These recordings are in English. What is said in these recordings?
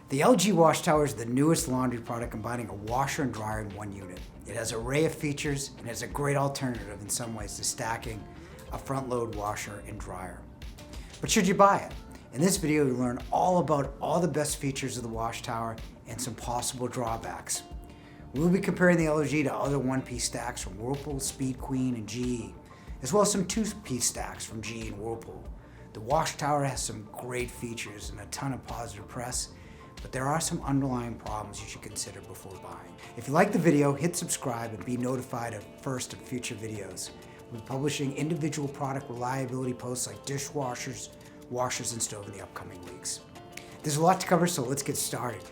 The LG WashTower is the newest laundry product combining a washer and dryer in one unit. It has an array of features and is a great alternative in some ways to stacking a front-load washer and dryer. But should you buy it? In this video, you'll learn all about all the best features of the WashTower and some possible drawbacks. We'll be comparing the LG to other one-piece stacks from Whirlpool, Speed Queen, and GE, as well as some two-piece stacks from GE and Whirlpool. The WashTower has some great features and a ton of positive press, but there are some underlying problems you should consider before buying. If you like the video, hit subscribe and be notified of future videos. We'll be publishing individual product reliability posts like dishwashers, washers, and stove in the upcoming weeks. There's a lot to cover, so let's get started.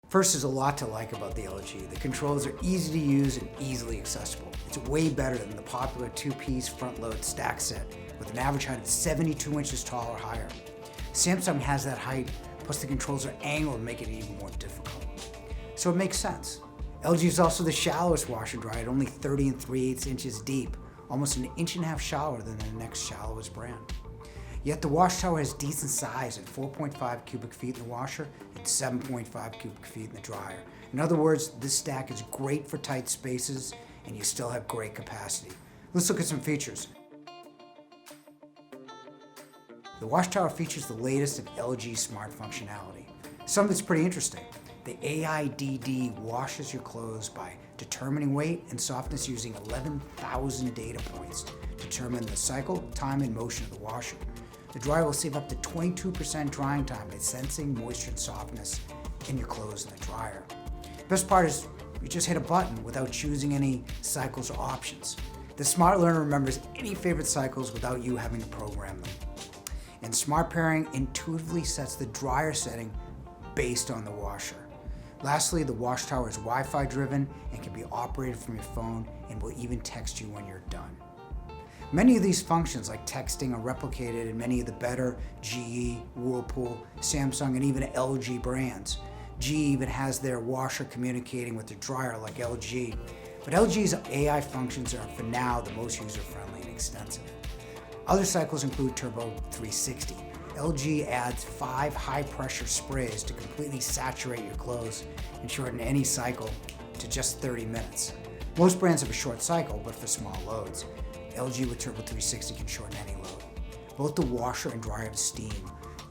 First, there's a lot to like about the LG. The controls are easy to use and easily accessible. It's way better than the popular two-piece front-load stack set with an average height of 72 inches tall or higher. Samsung has that height, plus the controls are angled to make it even more difficult. So it makes sense. LG is also the shallowest washer and dryer at only 30 3/8 inches deep, almost an inch and a half shallower than the next shallowest brand. Yet the WashTower has decent size at 4.5 cubic feet in the washer and 7.5 cubic feet in the dryer. In other words, this stack is great for tight spaces and you still have great capacity. Let's look at some features. The WashTower features the latest of LG smart functionality. Some of it's pretty interesting. The AIDD washes your clothes by determining weight and softness using 11,000 data points to determine the cycle, time, and motion of the washer. The dryer will save up to 22% drying time by sensing moisture and softness in your clothes in the dryer. Best part is you just hit a button without choosing any cycles or options. The smart learner remembers any favorite cycles without you having to program them. And smart pairing intuitively sets the dryer setting based on the washer. Lastly, the WashTower is Wi-Fi driven and can be operated from your phone and will even text you when you're done. Many of these functions like texting are replicated in many of the better GE, Whirlpool, Samsung, and even LG brands. GE even has their washer communicating with their dryer like LG, but LG's AI functions are for now the most user-friendly and extensive. Other cycles include Turbo 360. LG adds 5 high-pressure sprays to completely saturate your clothes and shorten any cycle to just 30 minutes. Most brands have a short cycle, but for small loads. LG with Turbo 360 can shorten any load. Both the washer and dryer have steam,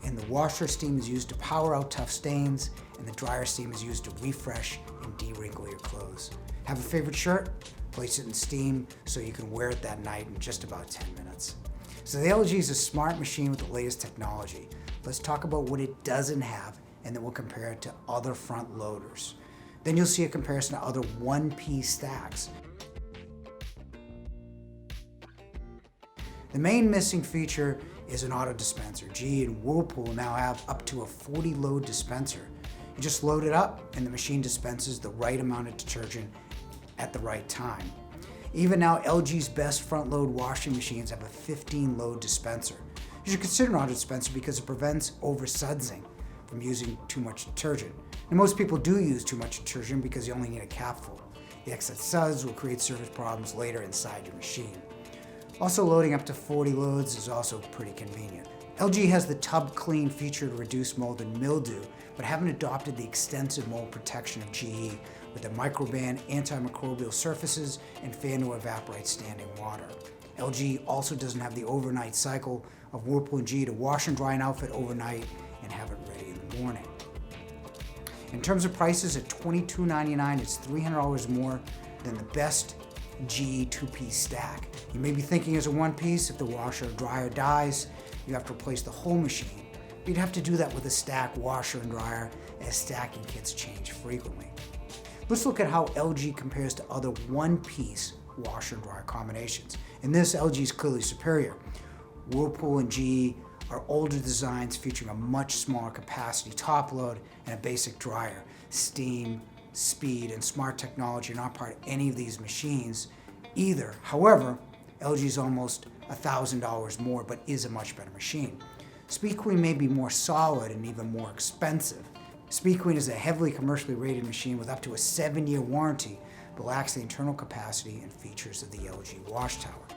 and the washer steam is used to power out tough stains, and the dryer steam is used to refresh and de-wrinkle your clothes. Have a favorite shirt? Place it in steam so you can wear it that night in just about 10 minutes. So the LG is a smart machine with the latest technology. Let's talk about what it doesn't have, and then we'll compare it to other front loaders. Then you'll see a comparison to other one-piece stacks. The main missing feature is an auto dispenser. GE and Whirlpool now have up to a 40-load dispenser. You just load it up and the machine dispenses the right amount of detergent at the right time. Even now, LG's best front-load washing machines have a 15-load dispenser. You should consider an auto dispenser because it prevents oversudsing from using too much detergent. And most people do use too much detergent because you only need a capful. The excess suds will create service problems later inside your machine. Also, loading up to 40 loads is also pretty convenient. LG has the tub clean feature to reduce mold and mildew, but haven't adopted the extensive mold protection of GE with the microban antimicrobial surfaces and fan to evaporate standing water. LG also doesn't have the overnight cycle of Whirlpool and GE to wash and dry an outfit overnight and have it ready in the morning. In terms of prices, at $22.99, it's $300 more than the best GE two-piece stack. You may be thinking as a one-piece, if the washer or dryer dies, you have to replace the whole machine. But you'd have to do that with a stack washer and dryer, as stacking kits change frequently. Let's look at how LG compares to other one-piece washer and dryer combinations. In this, LG is clearly superior. Whirlpool and GE are older designs featuring a much smaller capacity top load and a basic dryer. Steam, speed, and smart technology are not part of any of these machines either. However, LG is almost $1,000 more, but is a much better machine. Speed Queen may be more solid and even more expensive. Speed Queen is a heavily commercially rated machine with up to a 7-year warranty, but lacks the internal capacity and features of the LG WashTower.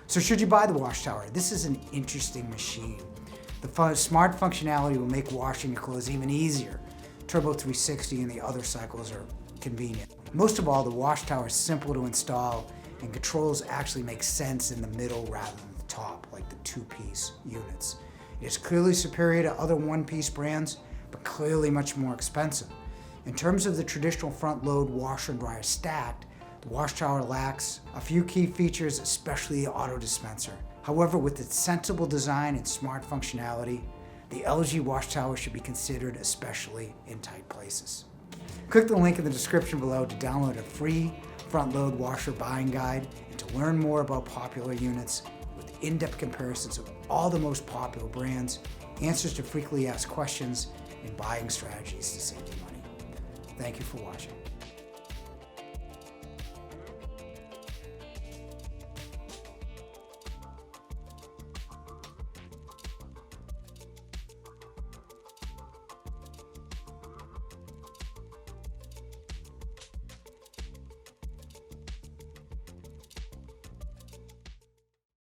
So should you buy the WashTower? This is an interesting machine. The smart functionality will make washing your clothes even easier. Turbo 360 and the other cycles are convenient. Most of all, the WashTower is simple to install and controls actually make sense in the middle rather than the top, like the two-piece units. It is clearly superior to other one-piece brands, but clearly much more expensive. In terms of the traditional front-load washer and dryer stacked, the WashTower lacks a few key features, especially the auto dispenser. However, with its sensible design and smart functionality, the LG WashTower should be considered especially in tight places. Click the link in the description below to download a free front-load washer buying guide and to learn more about popular units with in-depth comparisons of all the most popular brands, answers to frequently asked questions, and buying strategies to save you money. Thank you for watching.